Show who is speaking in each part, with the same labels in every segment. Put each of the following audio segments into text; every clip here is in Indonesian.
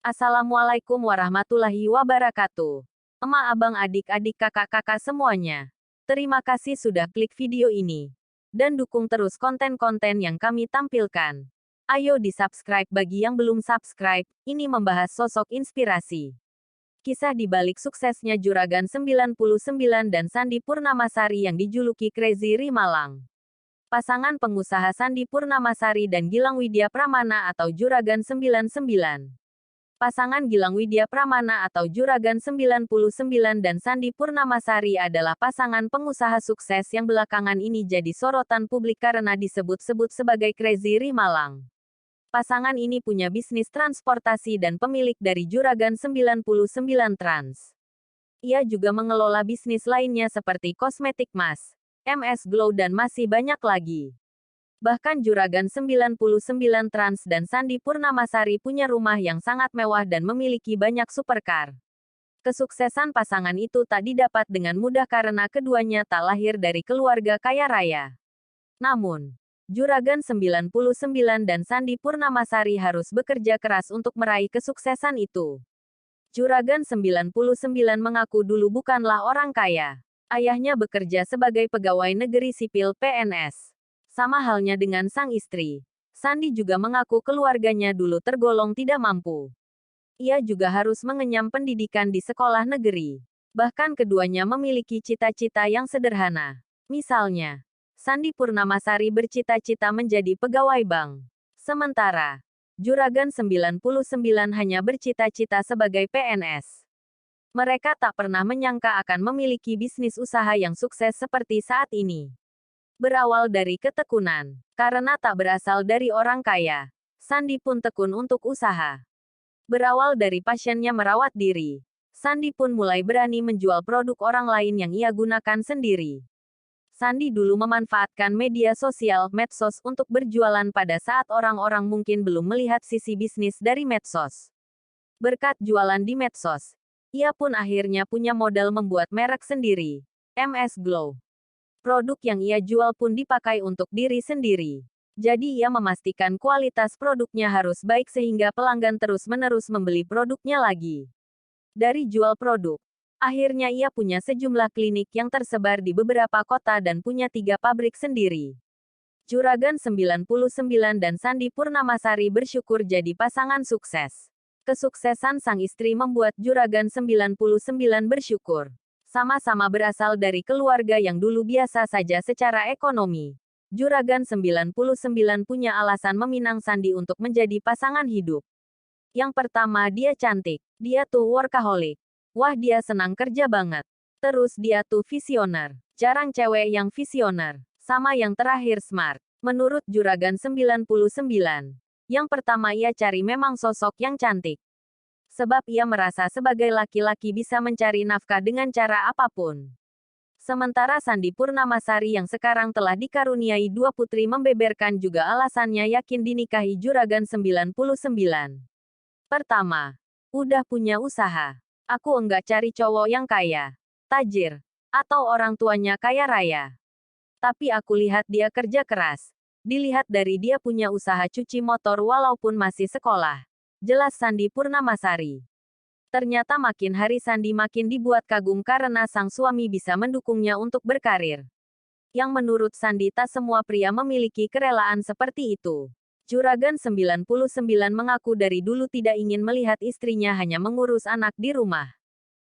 Speaker 1: Assalamualaikum warahmatullahi wabarakatuh. Emak, abang, adik-adik, kakak-kakak semuanya. Terima kasih sudah klik video ini. Dan dukung terus konten-konten yang kami tampilkan. Ayo di-subscribe bagi yang belum subscribe, ini membahas sosok inspirasi. Kisah di balik suksesnya Juragan 99 dan Sandi Purnamasari yang dijuluki Crazy Rimalang. Pasangan pengusaha Sandi Purnamasari dan Gilang Widya Pramana atau Juragan 99. Pasangan Gilang Widya Pramana atau Juragan 99 dan Sandi Purnamasari adalah pasangan pengusaha sukses yang belakangan ini jadi sorotan publik karena disebut-sebut sebagai Crazy Rimalang. Pasangan ini punya bisnis transportasi dan pemilik dari Juragan 99 Trans. Ia juga mengelola bisnis lainnya seperti kosmetik mas, MS Glow dan masih banyak lagi. Bahkan Juragan 99 Trans dan Sandi Purnamasari punya rumah yang sangat mewah dan memiliki banyak supercar. Kesuksesan pasangan itu tak didapat dengan mudah karena keduanya tak lahir dari keluarga kaya raya. Namun, Juragan 99 dan Sandi Purnamasari harus bekerja keras untuk meraih kesuksesan itu. Juragan 99 mengaku dulu bukanlah orang kaya. Ayahnya bekerja sebagai pegawai negeri sipil PNS. Sama halnya dengan sang istri. Sandi juga mengaku keluarganya dulu tergolong tidak mampu. Ia juga harus mengenyam pendidikan di sekolah negeri. Bahkan keduanya memiliki cita-cita yang sederhana. Misalnya, Sandi Purnamasari bercita-cita menjadi pegawai bank. Sementara, Juragan 99 hanya bercita-cita sebagai PNS. Mereka tak pernah menyangka akan memiliki bisnis usaha yang sukses seperti saat ini. Berawal dari ketekunan. Karena tak berasal dari orang kaya, Sandi pun tekun untuk usaha. Berawal dari passionnya merawat diri, Sandi pun mulai berani menjual produk orang lain yang ia gunakan sendiri. Sandi dulu memanfaatkan media sosial, medsos, untuk berjualan pada saat orang-orang mungkin belum melihat sisi bisnis dari medsos. Berkat jualan di medsos, ia pun akhirnya punya modal membuat merek sendiri, MS Glow. Produk yang ia jual pun dipakai untuk diri sendiri. Jadi ia memastikan kualitas produknya harus baik sehingga pelanggan terus-menerus membeli produknya lagi. Dari jual produk, akhirnya ia punya sejumlah klinik yang tersebar di beberapa kota dan punya 3 pabrik sendiri. Juragan 99 dan Sandi Purnamasari bersyukur jadi pasangan sukses. Kesuksesan sang istri membuat Juragan 99 bersyukur. Sama-sama berasal dari keluarga yang dulu biasa saja secara ekonomi. Juragan 99 punya alasan meminang Sandi untuk menjadi pasangan hidup. Yang pertama, dia cantik. Dia tuh workaholic. Wah, dia senang kerja banget. Terus dia tuh visioner. Jarang cewek yang visioner. Sama yang terakhir smart. Menurut Juragan 99. Yang pertama ia cari memang sosok yang cantik. Sebab ia merasa sebagai laki-laki bisa mencari nafkah dengan cara apapun. Sementara Sandi Purnamasari yang sekarang telah dikaruniai 2 putri membeberkan juga alasannya yakin dinikahi Juragan 99. Pertama, udah punya usaha. Aku enggak cari cowok yang kaya, tajir, atau orang tuanya kaya raya. Tapi aku lihat dia kerja keras. Dilihat dari dia punya usaha cuci motor walaupun masih sekolah. Jelas Sandi Purnamasari. Ternyata makin hari Sandi makin dibuat kagum karena sang suami bisa mendukungnya untuk berkarir. Yang menurut Sandi tak semua pria memiliki kerelaan seperti itu. Juragan 99 mengaku dari dulu tidak ingin melihat istrinya hanya mengurus anak di rumah.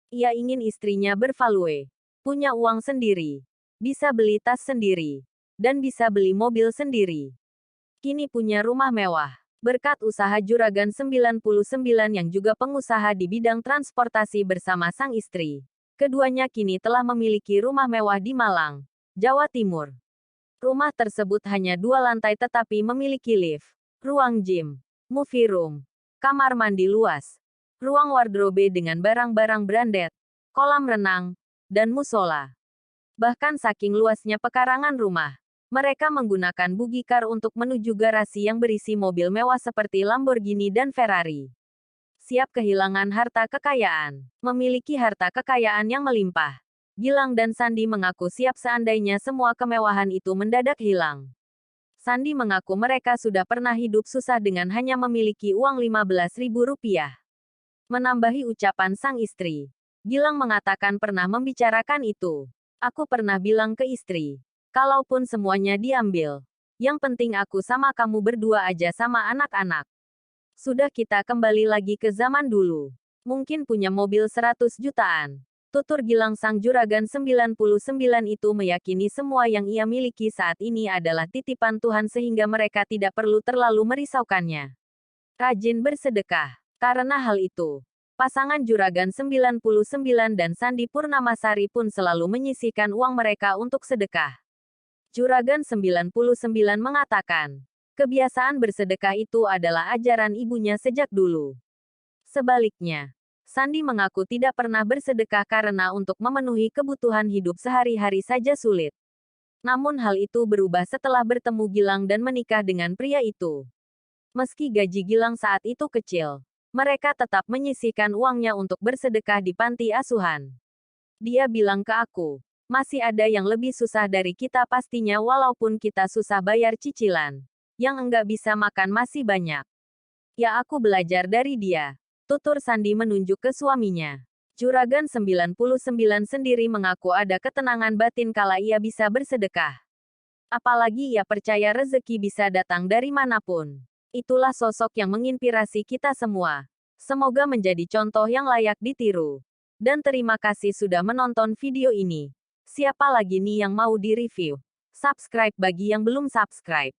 Speaker 1: Ia ingin istrinya bervalue, punya uang sendiri, bisa beli tas sendiri, dan bisa beli mobil sendiri. Kini punya rumah mewah. Berkat usaha Juragan 99 yang juga pengusaha di bidang transportasi bersama sang istri. Keduanya kini telah memiliki rumah mewah di Malang, Jawa Timur. Rumah tersebut hanya 2 lantai tetapi memiliki lift, ruang gym, movie room, kamar mandi luas, ruang wardrobe dengan barang-barang branded, kolam renang, dan musola. Bahkan saking luasnya pekarangan rumah, mereka menggunakan buggy car untuk menuju garasi yang berisi mobil mewah seperti Lamborghini dan Ferrari. Siap kehilangan harta kekayaan. Memiliki harta kekayaan yang melimpah. Gilang dan Sandi mengaku siap seandainya semua kemewahan itu mendadak hilang. Sandi mengaku mereka sudah pernah hidup susah dengan hanya memiliki uang Rp15.000. Menambahi ucapan sang istri. Gilang mengatakan pernah membicarakan itu. Aku pernah bilang ke istri. Kalaupun semuanya diambil. Yang penting aku sama kamu berdua aja sama anak-anak. Sudah kita kembali lagi ke zaman dulu. Mungkin punya mobil 100 jutaan. Tutur Gilang sang juragan 99 itu meyakini semua yang ia miliki saat ini adalah titipan Tuhan sehingga mereka tidak perlu terlalu merisaukannya. Rajin bersedekah. Karena hal itu, pasangan juragan 99 dan Sandi Purnamasari pun selalu menyisihkan uang mereka untuk sedekah. Juragan 99 mengatakan, kebiasaan bersedekah itu adalah ajaran ibunya sejak dulu. Sebaliknya, Sandi mengaku tidak pernah bersedekah karena untuk memenuhi kebutuhan hidup sehari-hari saja sulit. Namun hal itu berubah setelah bertemu Gilang dan menikah dengan pria itu. Meski gaji Gilang saat itu kecil, mereka tetap menyisihkan uangnya untuk bersedekah di panti asuhan. Dia bilang ke aku, masih ada yang lebih susah dari kita pastinya walaupun kita susah bayar cicilan. Yang enggak bisa makan masih banyak. Ya aku belajar dari dia. Tutur Sandi menunjuk ke suaminya. Juragan 99 sendiri mengaku ada ketenangan batin kala ia bisa bersedekah. Apalagi ia percaya rezeki bisa datang dari manapun. Itulah sosok yang menginspirasi kita semua. Semoga menjadi contoh yang layak ditiru. Dan terima kasih sudah menonton video ini. Siapa lagi nih yang mau di-review? Subscribe bagi yang belum subscribe.